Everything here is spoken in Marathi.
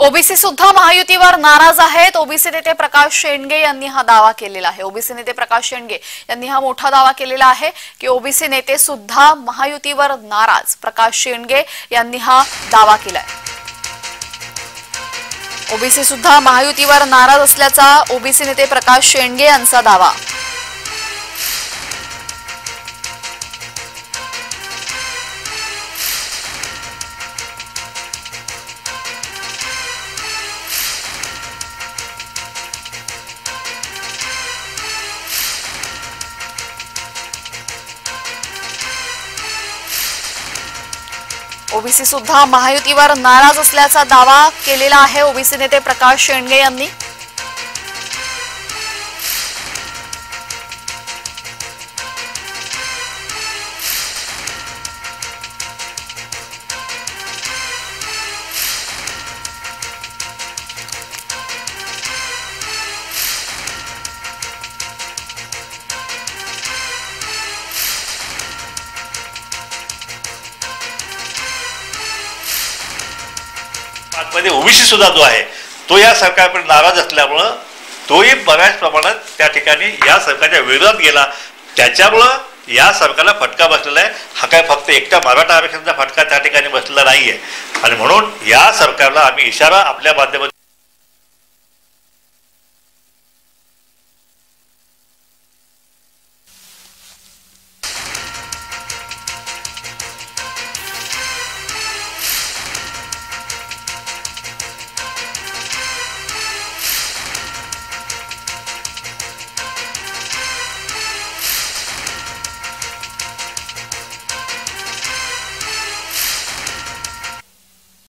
ओबीसी सुद्धा महायुतीवर नाराज आहेत। ओबीसी नेते प्रकाश शेंडगे यांनी हा दावा केलेला आहे। ओबीसी नेते प्रकाश शेंडगे यांनी हा मोठा दावा केलेला आहे की ओबीसी नेते सुद्धा महायुतीवर नाराज। प्रकाश शेंडगे यांनी हा दावा केलाय। ओबीसी सुद्धा महायुतीवर नाराज असल्याचा ओबीसी नेते प्रकाश शेंडगे यांचा दावा। ओबीसी सुद्धा महायुतीवर नाराज असल्याचा दावा केलेला आहे ओबीसी नेते प्रकाश शेंडगे यांनी। मध्ये ओबीसी सुद्धा जो आहे तो या सरकारकडे नाराज असल्यामुळे तोही बऱ्याच प्रमाणात त्या ठिकाणी या सरकारच्या विरोधात गेला। त्याच्यामुळं या सरकारला फटका बसलेला आहे। हा काय फक्त एकटा मराठा आरक्षणाचा फटका त्या ठिकाणी बसलेला नाहीये आणि म्हणून या सरकारला आम्ही इशारा आपल्या माध्यमातून